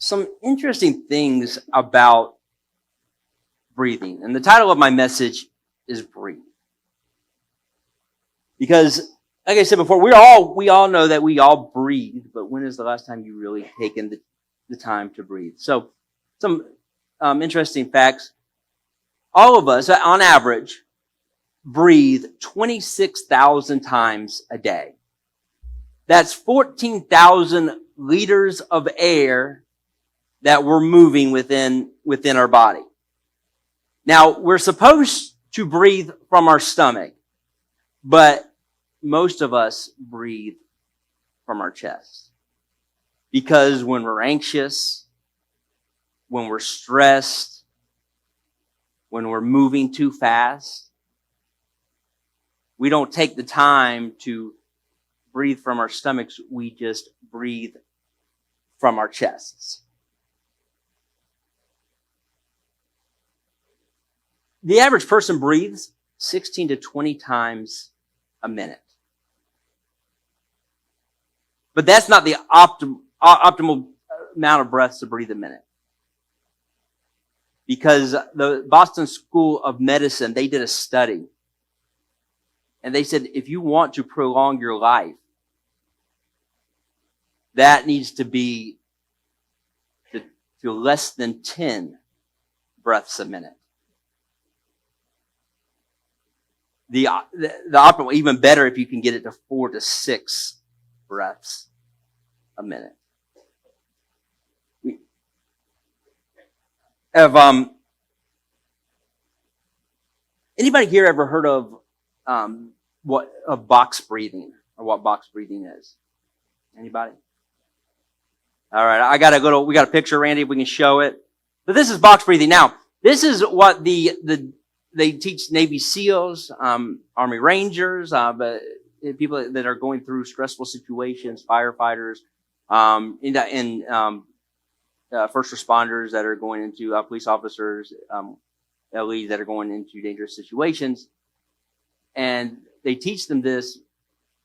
some interesting things about breathing. And the title of my message is Breathe. Because, like I said before, we all know that we all breathe, but when is the last time you really taken the time to breathe? So, some interesting facts. All of us, on average, breathe 26,000 times a day. That's 14,000 liters of air that we're moving within our body. Now, we're supposed to breathe from our stomach, but most of us breathe from our chest. Because when we're anxious, when we're stressed, when we're moving too fast, we don't take the time to breathe from our stomachs. We just breathe from our chests. The average person breathes 16 to 20 times a minute. But that's not the optimal amount of breaths to breathe a minute. Because the Boston School of Medicine, they did a study. And they said, if you want to prolong your life, that needs to be to less than 10 breaths a minute. The optimal, even better if you can get it to 4 to 6 breaths a minute. Anybody here ever heard of box breathing, or what box breathing is? Anybody? All right, we got a picture, Randy, if we can show it. But this is box breathing. Now, this is what they teach Navy SEALs, Army Rangers, but people that are going through stressful situations, firefighters, first responders that are going into police officers, LEs that are going into dangerous situations. And they teach them this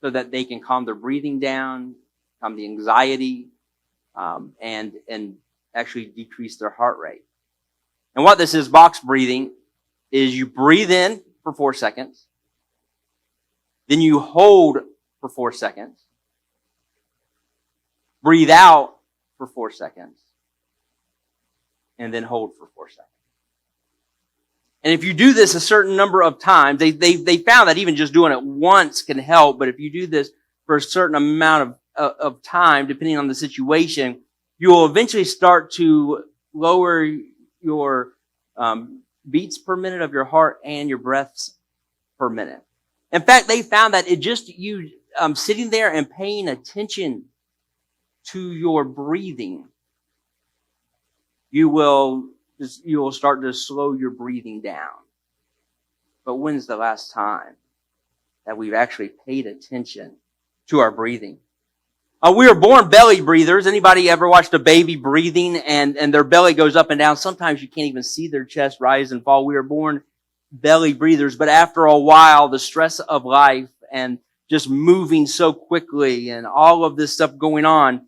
so that they can calm their breathing down, calm the anxiety, and actually decrease their heart rate. And what this is, box breathing, is you breathe in for 4 seconds, then you hold for 4 seconds, breathe out for 4 seconds, and then hold for 4 seconds. And if you do this a certain number of times, they found that even just doing it once can help, but if you do this for a certain amount of time, depending on the situation, you will eventually start to lower your beats per minute of your heart and your breaths per minute. In fact, they found that it just you sitting there and paying attention to your breathing, you will start to slow your breathing down. But when's the last time that we've actually paid attention to our breathing? We are born belly breathers. Anybody ever watched a baby breathing and their belly goes up and down? Sometimes you can't even see their chest rise and fall. We are born belly breathers, but after a while, the stress of life and just moving so quickly and all of this stuff going on,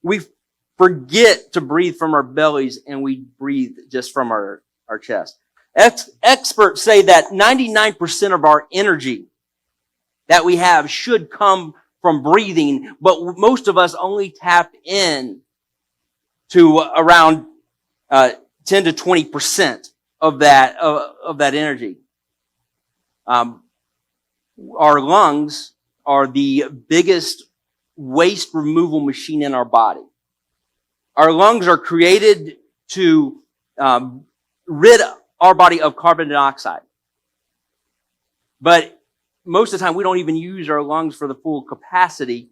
we forget to breathe from our bellies and we breathe just from our chest. Experts say that 99% of our energy that we have should come from breathing, but most of us only tap in to around 10 to 20% of that energy. Our lungs are the biggest waste removal machine in our body. Our lungs are created to rid our body of carbon dioxide. But most of the time, we don't even use our lungs for the full capacity.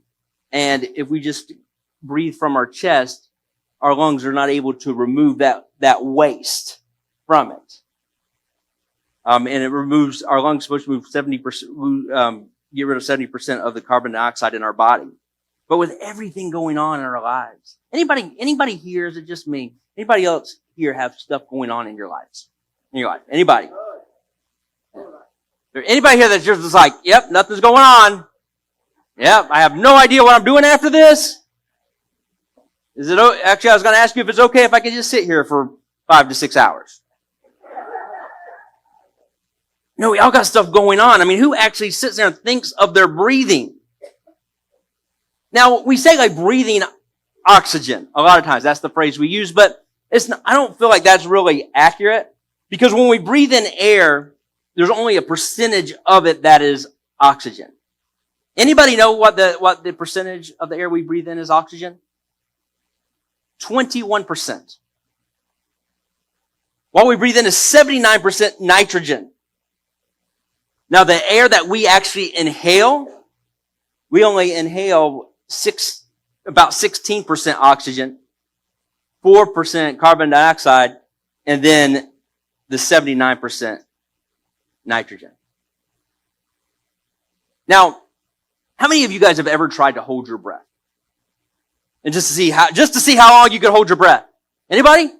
And if we just breathe from our chest, our lungs are not able to remove that waste from it. And our lungs are supposed to move 70%, get rid of 70% of the carbon dioxide in our body. But with everything going on in our lives, anybody here, is it just me? Anybody else here have stuff going on in your lives? In your life? Anybody? Anybody here that's just like, yep, nothing's going on. Yep, I have no idea what I'm doing after this. Actually, I was going to ask you if it's okay if I could just sit here for 5 to 6 hours. No, we all got stuff going on. I mean, who actually sits there and thinks of their breathing? Now, we say like breathing oxygen. A lot of times that's the phrase we use, but I don't feel like that's really accurate, because when we breathe in air, there's only a percentage of it that is oxygen. Anybody know what the percentage of the air we breathe in is oxygen? 21%. What we breathe in is 79% nitrogen. Now, the air that we actually inhale, we only inhale about 16% oxygen, 4% carbon dioxide, and then the 79% nitrogen. Now, how many of you guys have ever tried to hold your breath? And just to see how long you could hold your breath. Anybody?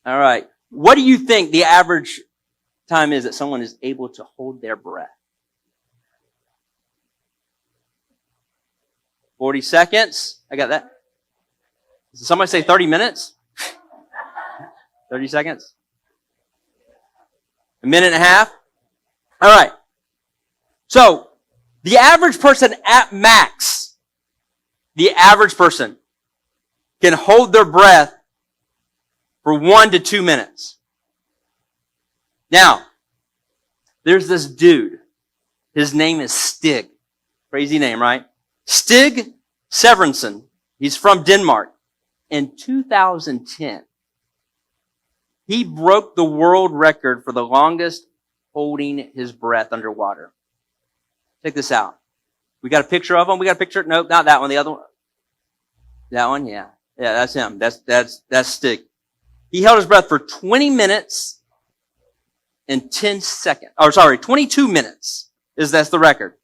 All right. What do you think the average time is that someone is able to hold their breath? 40 seconds. I got that. Did somebody say 30 minutes? 30 seconds? A minute and a half? All right. So, the average person at max, the average person can hold their breath for 1 to 2 minutes. Now, there's this dude. His name is Stig. Crazy name, right? Stig Severinsen. He's from Denmark. In 2010, he broke the world record for the longest holding his breath underwater. Check this out. We got a picture of him. We got a picture. Nope, not that one. The other one. That one, yeah. Yeah, that's him. That's Stig. He held his breath for 20 minutes and 10 seconds. 22 minutes. That's the record.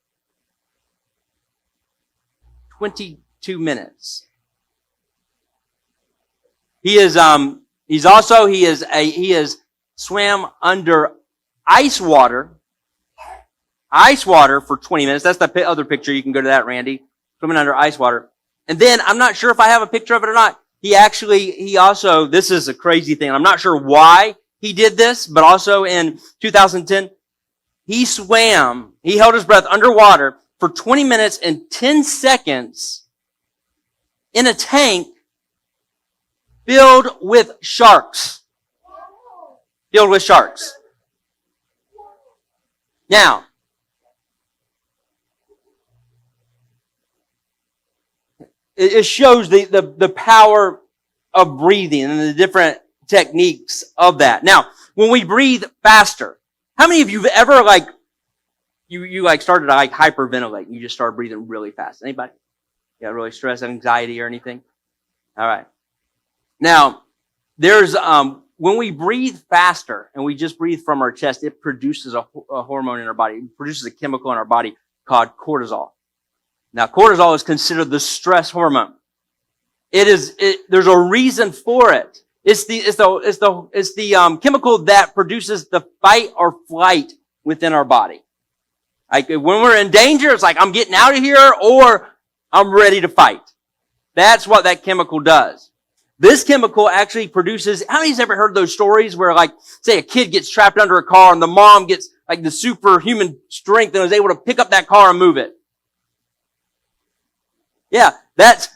22 minutes. He is swam under ice water for 20 minutes. That's the other picture. You can go to that, Randy. Swimming under ice water. And then, I'm not sure if I have a picture of it or not. This is a crazy thing. I'm not sure why he did this, but also in 2010, he held his breath underwater for 20 minutes and 10 seconds in a tank filled with sharks. Filled with sharks. Now, it shows the power of breathing and the different techniques of that. Now, when we breathe faster, how many of you have ever started to hyperventilate and you just started breathing really fast? Anybody? You got really stress, anxiety, or anything? All right. Now, there's when we breathe faster and we just breathe from our chest, it produces a hormone in our body. It produces a chemical in our body called cortisol. Now, cortisol is considered the stress hormone. There's a reason for it. It's the chemical that produces the fight or flight within our body. Like when we're in danger, it's like I'm getting out of here or I'm ready to fight. That's what that chemical does. This chemical actually produces, how many's ever heard those stories where say a kid gets trapped under a car and the mom gets the superhuman strength and is able to pick up that car and move it? Yeah, that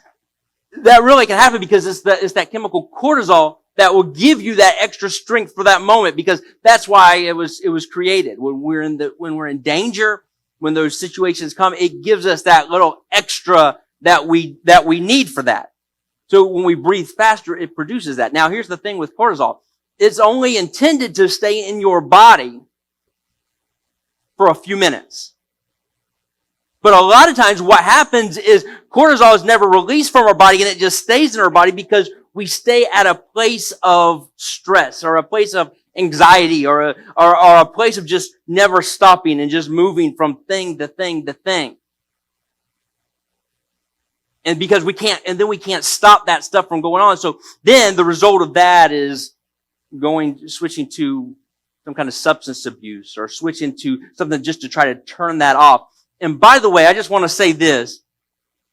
really can happen because it's that chemical cortisol that will give you that extra strength for that moment, because that's why it was created. When we're in danger, when those situations come, it gives us that little extra that we need for that. So when we breathe faster, it produces that. Now, here's the thing with cortisol. It's only intended to stay in your body for a few minutes. But a lot of times what happens is cortisol is never released from our body and it just stays in our body because we stay at a place of stress or a place of anxiety or a place of just never stopping and just moving from thing to thing to thing. And because we can't stop that stuff from going on. So then the result of that is switching to some kind of substance abuse or switching to something just to try to turn that off. And by the way, I just want to say this.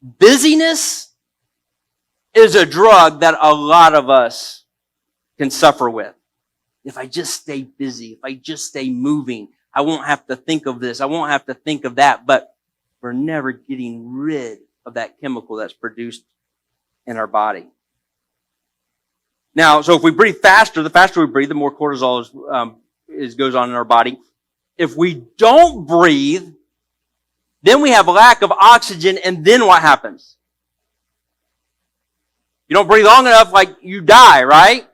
Busyness is a drug that a lot of us can suffer with. If I just stay busy, if I just stay moving, I won't have to think of this, I won't have to think of that, but we're never getting rid of that chemical that's produced in our body. Now, so if we breathe faster, the faster we breathe, the more cortisol goes on in our body. If we don't breathe, then we have a lack of oxygen, and then what happens? You don't breathe long enough, like you die, right?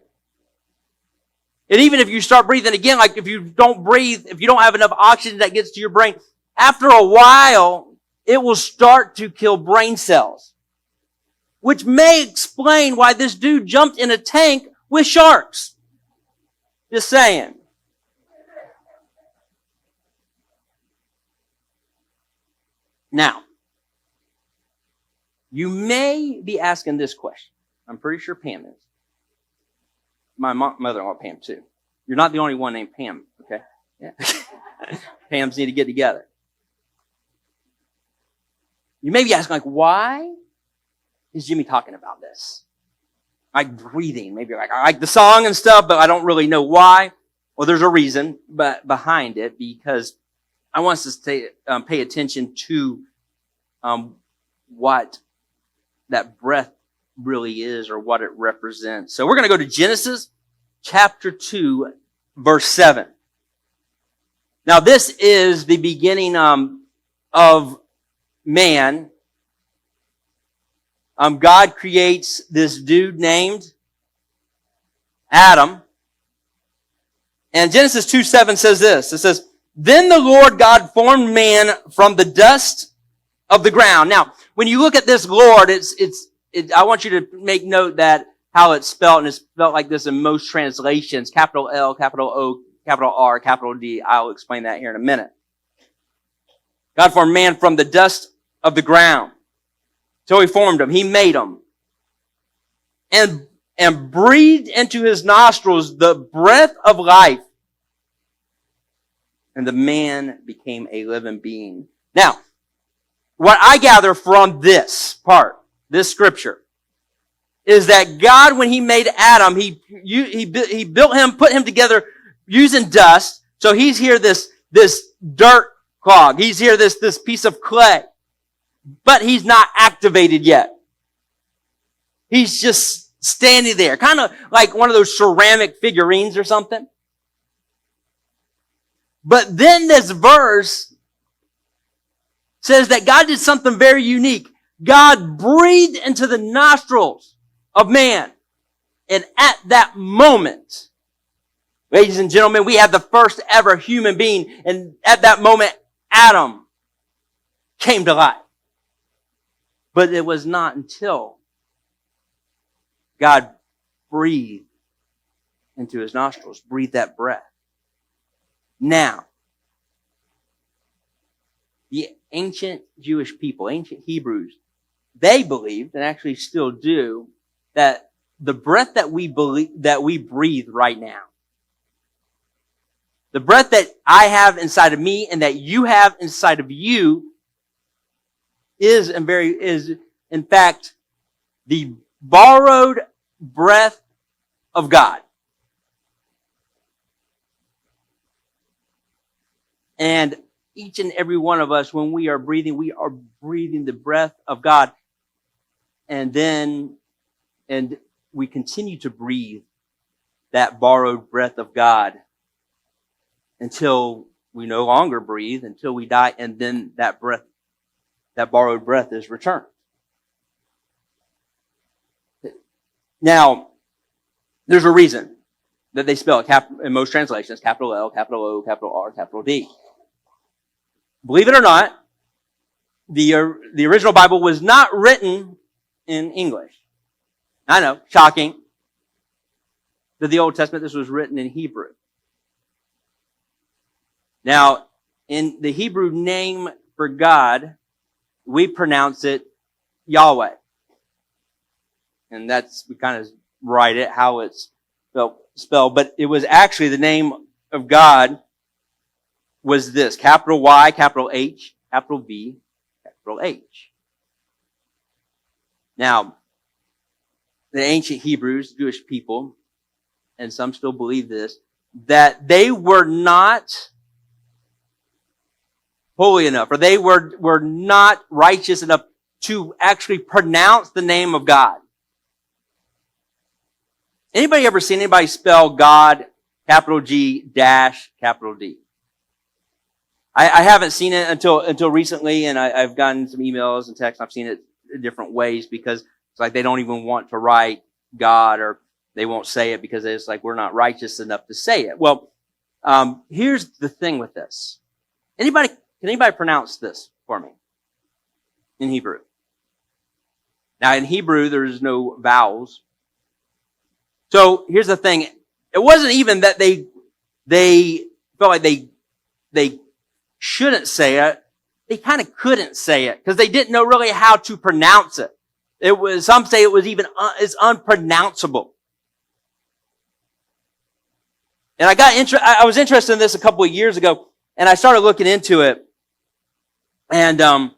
And even if you start breathing again, like if you don't breathe, if you don't have enough oxygen that gets to your brain, after a while, it will start to kill brain cells. Which may explain why this dude jumped in a tank with sharks. Just saying. Now, you may be asking this question. I'm pretty sure Pam is. My mother-in-law, Pam, too. You're not the only one named Pam, okay? Yeah. Pams need to get together. You may be asking, like, why is Jimmy talking about this? Like breathing. Maybe like, I like the song and stuff, but I don't really know why. Well, there's a reason behind it, because I want us to pay attention to what that breath really is, or what it represents. So we're going to go to Genesis chapter 2, verse 7. Now, this is the beginning of man. God creates this dude named Adam. And Genesis 2:7 says this. It says, "Then the Lord God formed man from the dust of the ground." Now, when you look at this Lord, I want you to make note that how it's spelled, and it's spelled like this in most translations: capital L, capital O, capital R, capital D. I'll explain that here in a minute. God formed man from the dust of the ground. So he formed him. He made him. And breathed into his nostrils the breath of life. And the man became a living being. Now, what I gather from this part, this scripture, is that God, when he made Adam, he built him, put him together using dust. So he's here this dirt clog. He's here this piece of clay. But he's not activated yet. He's just standing there, kind of like one of those ceramic figurines or something. But then this verse says that God did something very unique. God breathed into the nostrils of man. And at that moment, ladies and gentlemen, we have the first ever human being. And at that moment, Adam came to life. But it was not until God breathed into his nostrils, breathed that breath. Now, the ancient Jewish people, ancient Hebrews, they believed, and actually still do, that the breath that we breathe right now, the breath that I have inside of me and that you have inside of you, is in fact the borrowed breath of God. And each and every one of us, when we are breathing the breath of God. And we continue to breathe that borrowed breath of God until we no longer breathe, until we die, and then that borrowed breath is returned. Now, there's a reason that they spell it in most translations, capital L, capital O, capital R, capital D. Believe it or not, the original Bible was not written in English. I know, shocking. That the Old Testament, this was written in Hebrew. Now, in the Hebrew name for God, we pronounce it Yahweh. And we kind of write it how it's spelled. But it was actually the name of God was this: capital Y, capital H, capital V, capital H. Now, the ancient Hebrews, Jewish people, and some still believe this, that they were not holy enough, or they were not righteous enough to actually pronounce the name of God. Anybody ever seen anybody spell God, capital G, dash, capital D? I haven't seen it until recently, and I've gotten some emails and texts. I've seen it in different ways because it's like they don't even want to write God, or they won't say it because it's like we're not righteous enough to say it. Well, here's the thing with this. Can anybody pronounce this for me in Hebrew? Now, in Hebrew, there's no vowels. So here's the thing. It wasn't even that they felt like they shouldn't say it. They kind of couldn't say it because they didn't know really how to pronounce it. Some say it was even it's unpronounceable. And I was interested in this a couple of years ago, and I started looking into it. And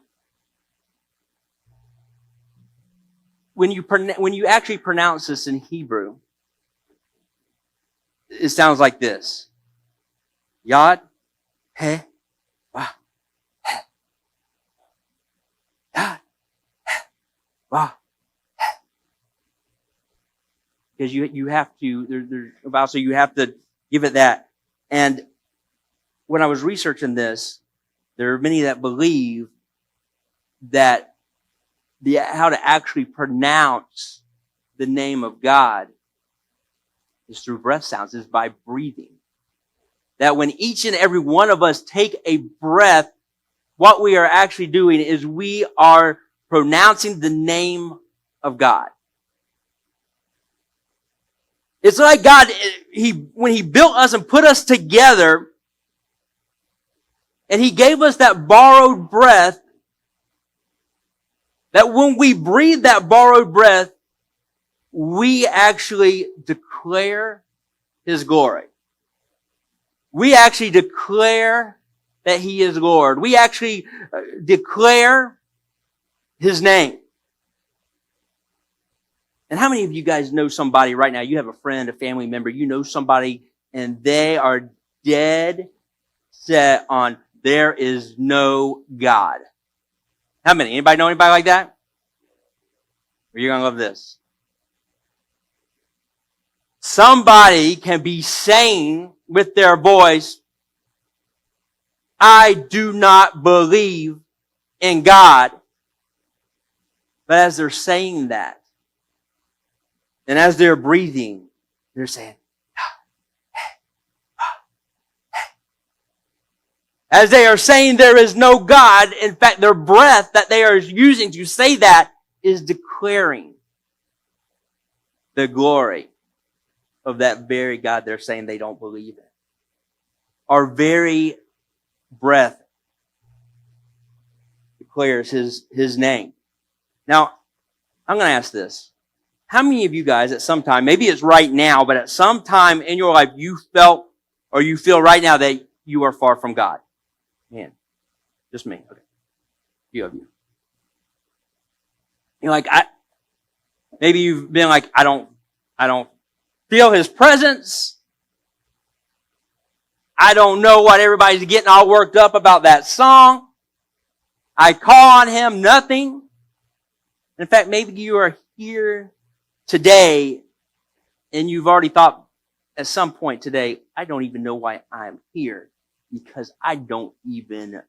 when you actually pronounce this in Hebrew, it sounds like this: Yod, He, Wah, He. Yod, He, Wah, He. Because you have to, there's about, so you have to give it that. And when I was researching this, there are many that believe that how to actually pronounce the name of God is through breath sounds, is by breathing. That when each and every one of us take a breath, what we are actually doing is we are pronouncing the name of God. It's like God, when He built us and put us together, and He gave us that borrowed breath, that when we breathe that borrowed breath, we actually declare His glory. We actually declare that He is Lord. We actually declare His name. And how many of you guys know somebody right now? You have a friend, a family member, you know somebody, and they are dead set on there is no God. How many? Anybody know anybody like that? Or you're going to love this. Somebody can be saying with their voice, I do not believe in God. But as they're saying that, and as they're breathing, they're saying, as they are saying there is no God, in fact, their breath that they are using to say that is declaring the glory of that very God they're saying they don't believe in. Our very breath declares His name. Now, I'm going to ask this. How many of you guys at some time, maybe it's right now, but at some time in your life you felt or you feel right now that you are far from God? Man, just me. Okay. A few of you. You're like, maybe you've been like, I don't feel His presence. I don't know what everybody's getting all worked up about that song. I call on Him, nothing. In fact, maybe you are here today and you've already thought at some point today, I don't even know why I'm here because I don't even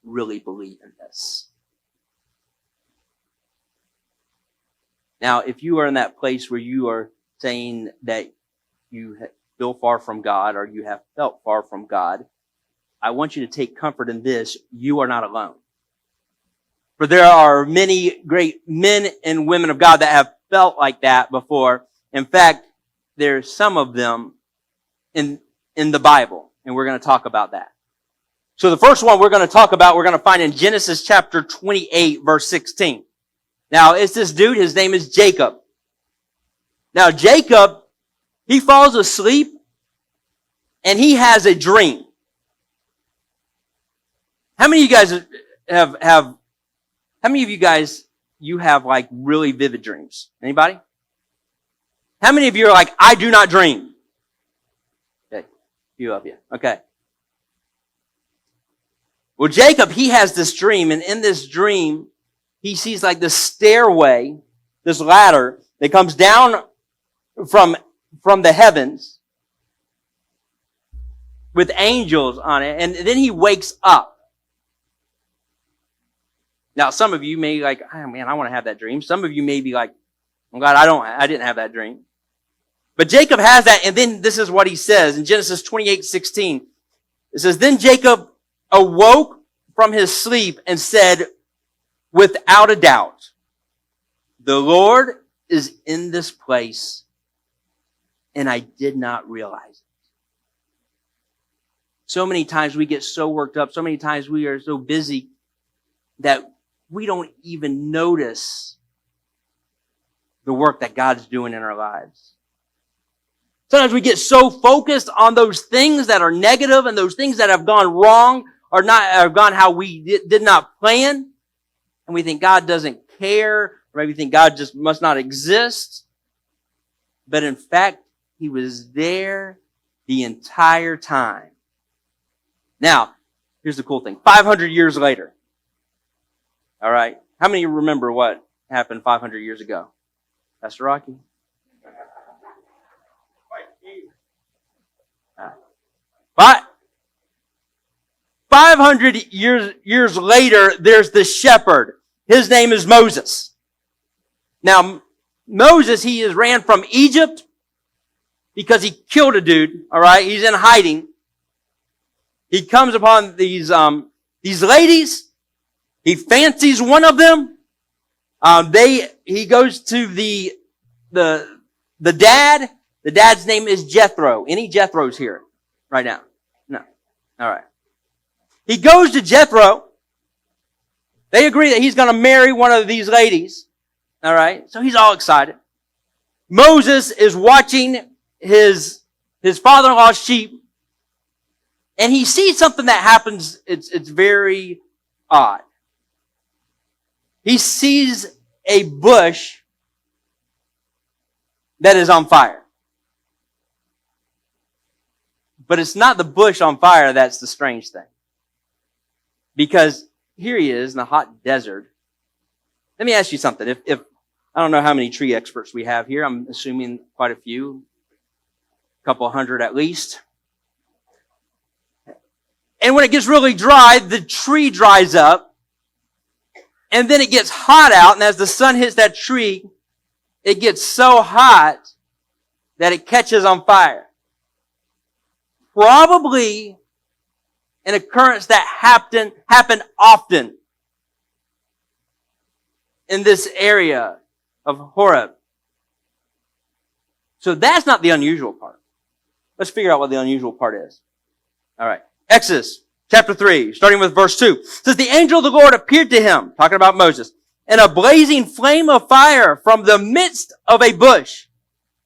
really believe in this. Now, if you are in that place where you are saying that you feel far from God or you have felt far from God, I want you to take comfort in this. You are not alone. For there are many great men and women of God that have felt like that before. In fact, there's some of them in the Bible, and we're going to talk about that. So the first one we're going to talk about, we're going to find in Genesis chapter 28, verse 16. Now, it's this dude, his name is Jacob. Now, Jacob, he falls asleep, and he has a dream. How many of you guys how many of you guys, you have like really vivid dreams? Anybody? How many of you are like, I do not dream? Okay, a few of you. Okay. Well, Jacob, he has this dream, and in this dream, he sees like this stairway, this ladder that comes down from the heavens with angels on it, and then he wakes up. Now, some of you may be like, oh man, I want to have that dream. Some of you may be like, oh God, I didn't have that dream. But Jacob has that, and then this is what he says in Genesis 28:16. It says, then Jacob awoke from his sleep and said, without a doubt, the Lord is in this place, and I did not realize it. So many times we get so worked up, so many times we are so busy that we don't even notice the work that God's doing in our lives. Sometimes we get so focused on those things that are negative and those things that have gone wrong or gone how we did not plan, and we think God doesn't care, or maybe we think God just must not exist. But in fact, he was there the entire time. Now, here's the cool thing. 500 years later. All right. How many remember what happened 500 years ago? Pastor Rocky? But 500 years later, there's the shepherd. His name is Moses. Now, Moses, he ran from Egypt because he killed a dude. All right. He's in hiding. He comes upon these ladies. He fancies one of them. He goes to the dad. The dad's name is Jethro. Any Jethros here right now? No. All right. He goes to Jethro. They agree that he's going to marry one of these ladies. All right. So he's all excited. Moses is watching his father-in-law's sheep, and he sees something that happens. It's very odd. He sees a bush that is on fire. But it's not the bush on fire that's the strange thing. Because here he is in the hot desert. Let me ask you something. If I don't know how many tree experts we have here. I'm assuming quite a few. A couple hundred at least. And when it gets really dry, the tree dries up. And then it gets hot out. And as the sun hits that tree, it gets so hot that it catches on fire. Probably an occurrence that happened often in this area of Horeb. So that's not the unusual part. Let's figure out what the unusual part is. All right. Exodus chapter 3, starting with verse 2. It says, the angel of the Lord appeared to him, talking about Moses, in a blazing flame of fire from the midst of a bush.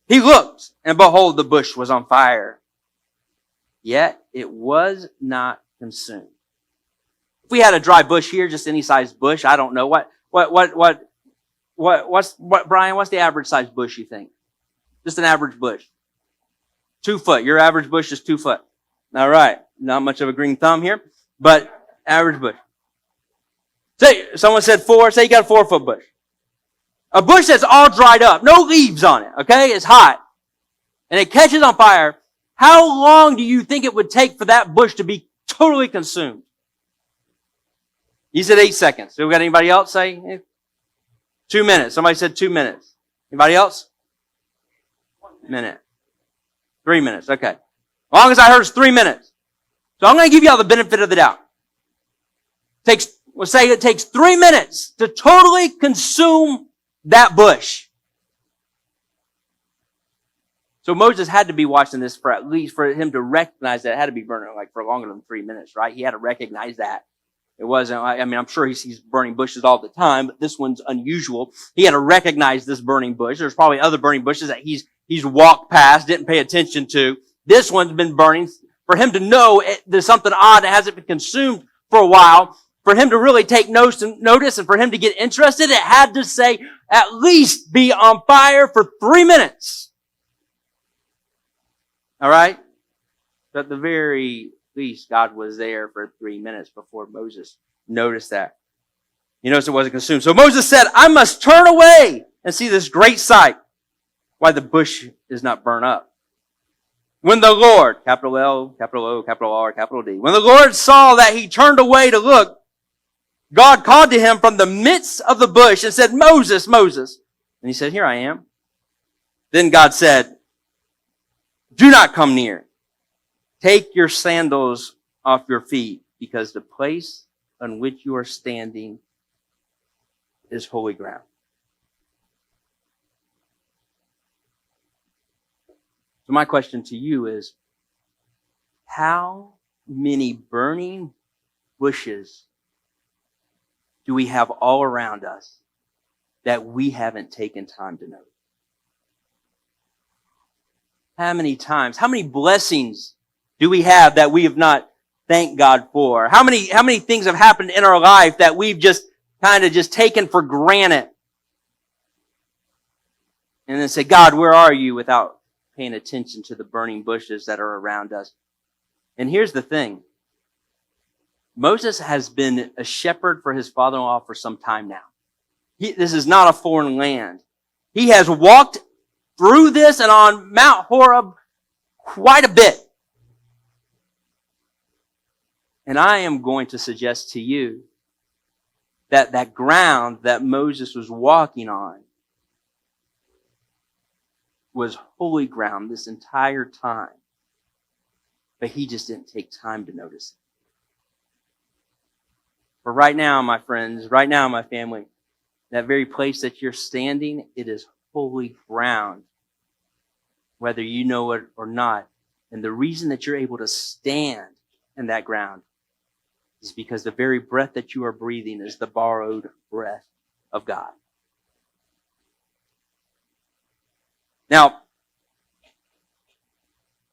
He looked, and behold, the bush was on fire. Yet it was not consumed. If we had a dry bush here, just any size bush, I don't know Brian, what's the average size bush you think? Just an average bush. 2 foot. Your average bush is 2 foot. All right. Not much of a green thumb here, but average bush. Say, someone said 4. Say you got a 4-foot bush. A bush that's all dried up. No leaves on it. Okay. It's hot. And it catches on fire. How long do you think it would take for that bush to be totally consumed? You said 8 seconds. So we got anybody else say? 2 minutes. Somebody said 2 minutes. Anybody else? 1 minute. 3 minutes. Okay. As long as I heard is 3 minutes. So I'm going to give you all the benefit of the doubt. We'll say it takes 3 minutes to totally consume that bush. So Moses had to be watching this for at least for him to recognize that it had to be burning like for longer than 3 minutes, right? He had to recognize that. It wasn't, I'm sure he sees burning bushes all the time, but this one's unusual. He had to recognize this burning bush. There's probably other burning bushes that he's walked past, didn't pay attention to. This one's been burning. For him to know there's something odd that hasn't been consumed for a while, for him to really take notice and for him to get interested, it had to say at least be on fire for 3 minutes. All right? But at the very least, God was there for 3 minutes before Moses noticed that. You notice it wasn't consumed. So Moses said, I must turn away and see this great sight, why the bush is not burnt up. When the Lord, capital L, capital O, capital R, capital D, when the Lord saw that he turned away to look, God called to him from the midst of the bush and said, Moses, Moses. And he said, here I am. Then God said, do not come near. Take your sandals off your feet, because the place on which you are standing is holy ground. So my question to you is, how many burning bushes do we have all around us that we haven't taken time to notice? How many times, how many blessings do we have that we have not thanked God for? How many things have happened in our life that we've just kind of just taken for granted? And then say, God, where are you, without paying attention to the burning bushes that are around us? And here's the thing. Moses has been a shepherd for his father-in-law for some time now. This is not a foreign land. He has walked through this and on Mount Horeb quite a bit. And I am going to suggest to you that that ground that Moses was walking on was holy ground this entire time. But he just didn't take time to notice it. But right now, my friends, right now, my family, that very place that you're standing, it is holy ground, whether you know it or not. And the reason that you're able to stand in that ground is because the very breath that you are breathing is the borrowed breath of God. Now,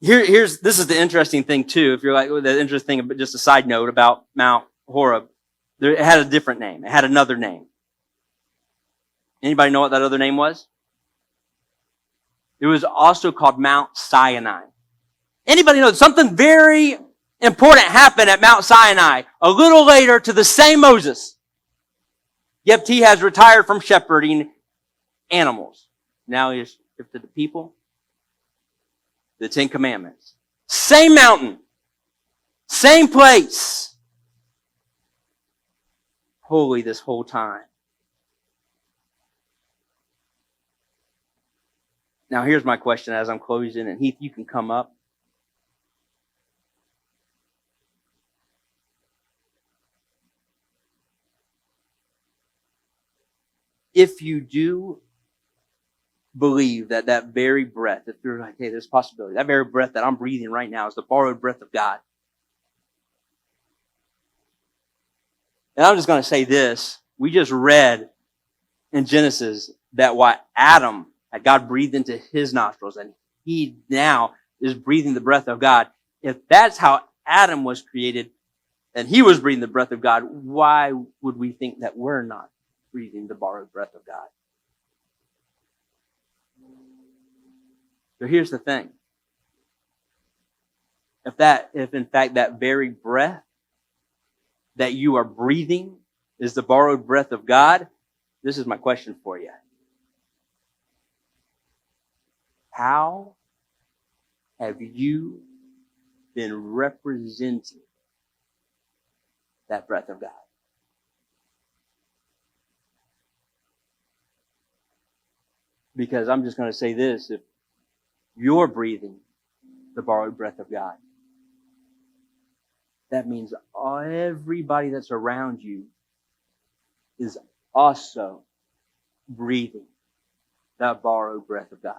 this is the interesting thing too. If you're like, the interesting thing, but just a side note about Mount Horeb, it had a different name. It had another name. Anybody know what that other name was? It was also called Mount Sinai. Anybody know something very important happened at Mount Sinai a little later to the same Moses? Yep, he has retired from shepherding animals. Now he has shifted the people. The Ten Commandments. Same mountain. Same place. Holy this whole time. Now here's my question as I'm closing, and Heath, you can come up. If you do believe that that very breath, if you're like, hey, there's a possibility, that very breath that I'm breathing right now is the borrowed breath of God. And I'm just going to say this. We just read in Genesis that what Adam had God breathed into his nostrils, and he now is breathing the breath of God. If that's how Adam was created, and he was breathing the breath of God, why would we think that we're not breathing the borrowed breath of God? So here's the thing. If in fact that very breath that you are breathing is the borrowed breath of God, this is my question for you. How have you been representing that breath of God? Because I'm just going to say this, if you're breathing the borrowed breath of God, that means everybody that's around you is also breathing that borrowed breath of God.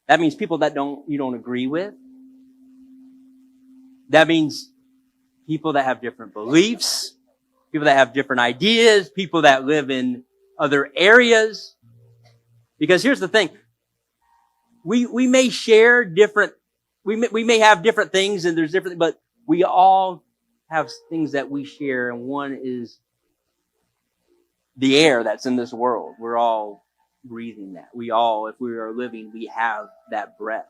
That means people that you don't agree with. That means people that have different beliefs, people that have different ideas, people that live in other areas. Because here's the thing. We may share different, we may have different things, and there's different, but we all have things that we share, and one is the air that's in this world. We're all breathing that. We all, if we are living, we have that breath.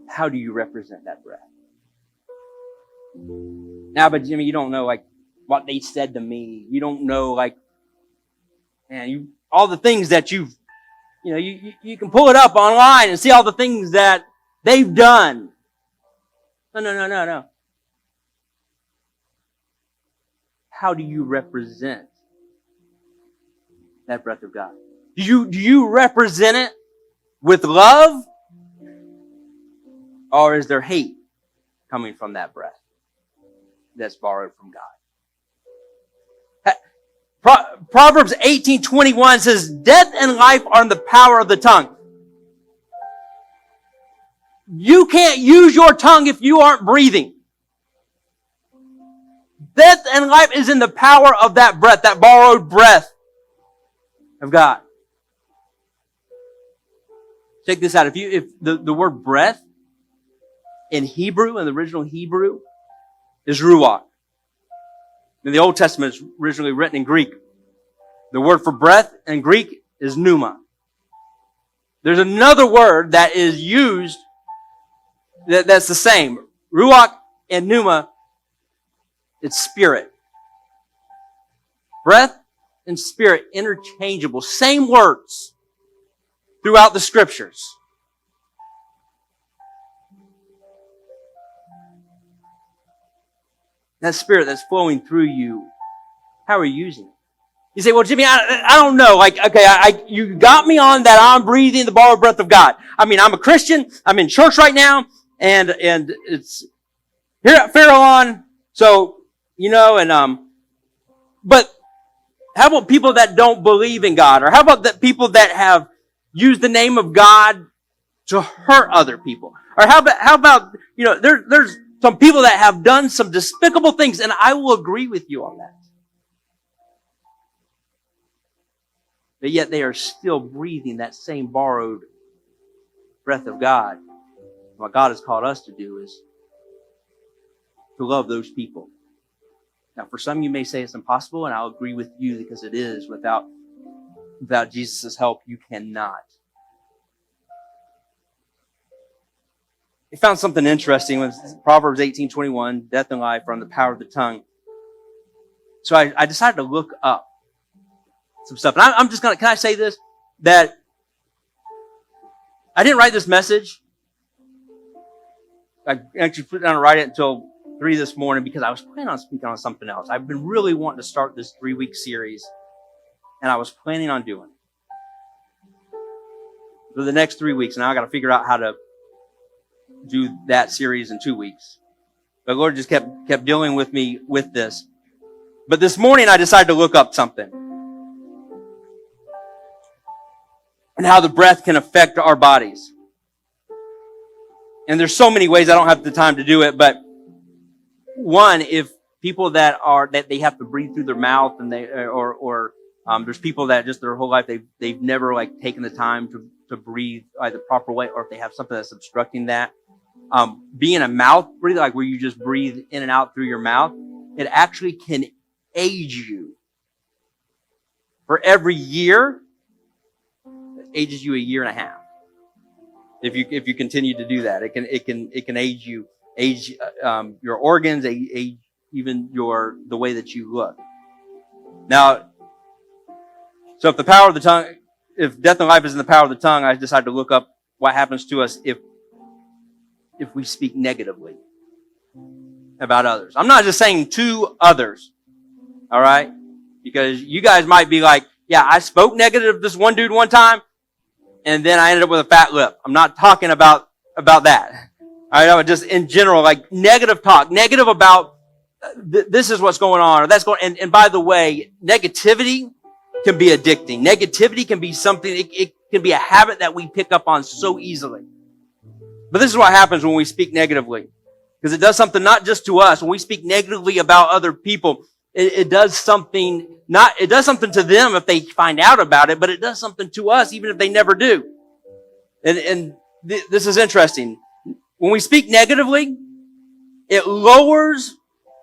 how do you represent that breath? Now, but Jimmy, you don't know like what they said to me. You don't know like, man, all the things that you can pull it up online and see all the things that they've done. No. How do you represent that breath of God? Do you represent it with love? Or is there hate coming from that breath that's borrowed from God? Proverbs 18:21 says, death and life are in the power of the tongue. You can't use your tongue if you aren't breathing. Death and life is in the power of that breath, that borrowed breath of God. Check this out. If the word breath in Hebrew, in the original Hebrew, is ruach. In the Old Testament, it's originally written in Greek. The word for breath in Greek is pneuma. There's another word that is used that's the same. Ruach and pneuma, it's spirit. Breath and spirit, interchangeable. Same words throughout the scriptures. That spirit that's flowing through you, how are you using it? You say, well, Jimmy, I don't know. Like, okay, you got me on that I'm breathing the borrowed breath of God. I mean, I'm a Christian. I'm in church right now. And it's here at Farallon. So, but how about people that don't believe in God? Or how about the people that have used the name of God to hurt other people? Or how about there's some people that have done some despicable things, and I will agree with you on that. But yet they are still breathing that same borrowed breath of God. What God has called us to do is to love those people. Now, for some, you may say it's impossible, and I'll agree with you because it is. Without Jesus' help, you cannot. I found something interesting with Proverbs 18:21, death and life are in the power of the tongue. So I decided to look up some stuff. And I'm just can I say this? That I didn't write this message. I actually put it down to write it until 3 this morning because I was planning on speaking on something else. I've been really wanting to start this 3-week series, and I was planning on doing it for the next 3 weeks. Now I got to figure out how to do that series in 2 weeks. But the Lord just kept dealing with me with this. But this morning I decided to look up something. And how the breath can affect our bodies. And there's so many ways, I don't have the time to do it, but one, if people that they have to breathe through their mouth and there's people that just their whole life they've never like taken the time to breathe either the proper way, or if they have something that's obstructing that. Being a mouth breather, like where you just breathe in and out through your mouth, it actually can age you. For every year, it ages you 1.5 years. If you continue to do that, it can age you, your organs, age even the way that you look. Now, so if the power of the tongue, if death and life is in the power of the tongue, I decided to look up what happens to us if we speak negatively about others. I'm not just saying to others, all right? Because you guys might be like, yeah, I spoke negative to this one dude one time, and then I ended up with a fat lip. I'm not talking about that. I know, just in general, like negative talk, negative about this is what's going on, or that's going. And by the way, negativity can be addicting. Negativity can be something. It can be a habit that we pick up on so easily. But this is what happens when we speak negatively, because it does something not just to us. When we speak negatively about other people, it does something. It does something to them if they find out about it, but it does something to us even if they never do. And this is interesting. When we speak negatively, it lowers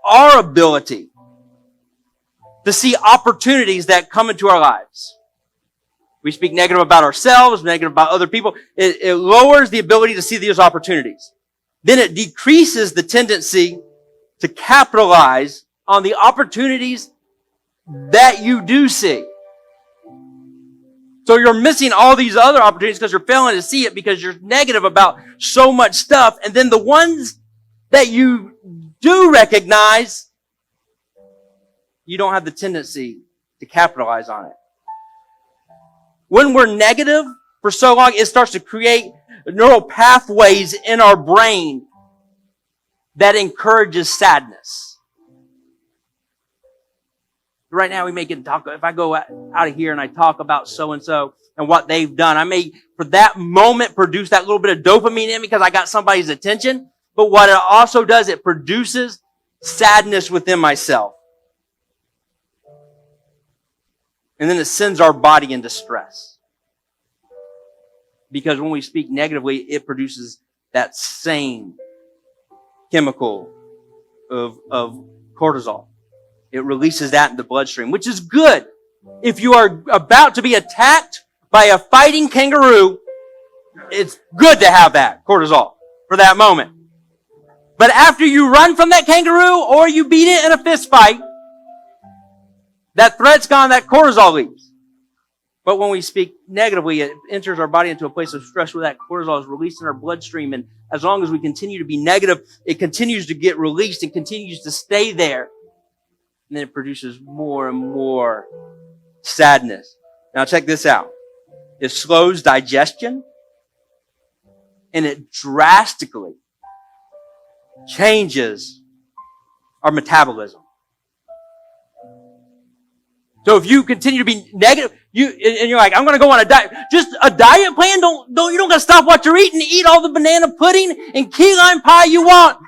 our ability to see opportunities that come into our lives. We speak negative about ourselves, negative about other people. It lowers the ability to see those opportunities. then it decreases the tendency to capitalize on the opportunities that you do see. So you're missing all these other opportunities because you're failing to see it because you're negative about so much stuff. And then the ones that you do recognize, you don't have the tendency to capitalize on it. When we're negative for so long, it starts to create neural pathways in our brain that encourages sadness. Right now, we may get to talk. If I go out of here and I talk about so-and-so and what they've done, I may, for that moment, produce that little bit of dopamine in me because I got somebody's attention. But what it also does, it produces sadness within myself. And then it sends our body into stress. Because when we speak negatively, it produces that same chemical of cortisol. It releases that in the bloodstream, which is good. If you are about to be attacked by a fighting kangaroo, it's good to have that cortisol for that moment. But after you run from that kangaroo or you beat it in a fist fight, that threat's gone, that cortisol leaves. But when we speak negatively, it enters our body into a place of stress where that cortisol is released in our bloodstream. And as long as we continue to be negative, it continues to get released and continues to stay there. And then it produces more and more sadness. Now check this out. It slows digestion and it drastically changes our metabolism. So if you continue to be negative, and you're like, I'm going to go on a diet. Just a diet plan. You don't got to stop what you're eating. Eat all the banana pudding and key lime pie you want.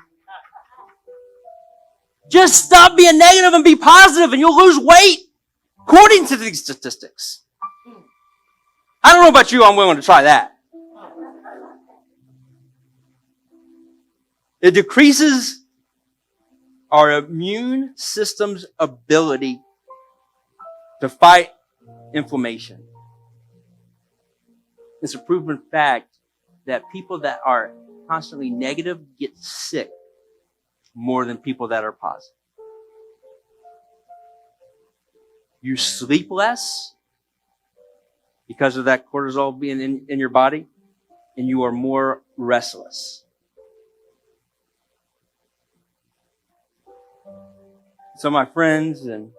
Just stop being negative and be positive, and you'll lose weight, according to these statistics. I don't know about you. I'm willing to try that. It decreases our immune system's ability to fight inflammation. It's a proven fact that people that are constantly negative get sick more than people that are positive. You sleep less because of that cortisol being in your body, and you are more restless. So my friends and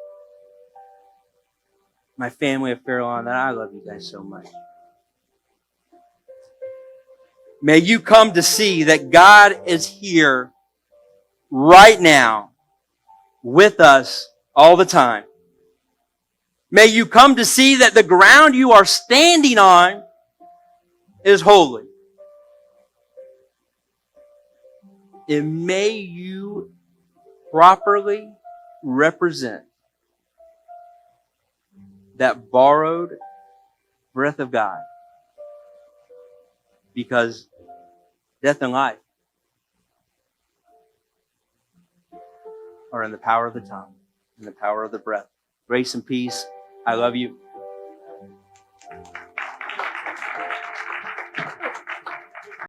my family of Fairlawn, that I love you guys so much. May you come to see that God is here right now with us all the time. May you come to see that the ground you are standing on is holy. And may you properly represent that borrowed breath of God. Because death and life are in the power of the tongue, in the power of the breath. Grace and peace. I love you.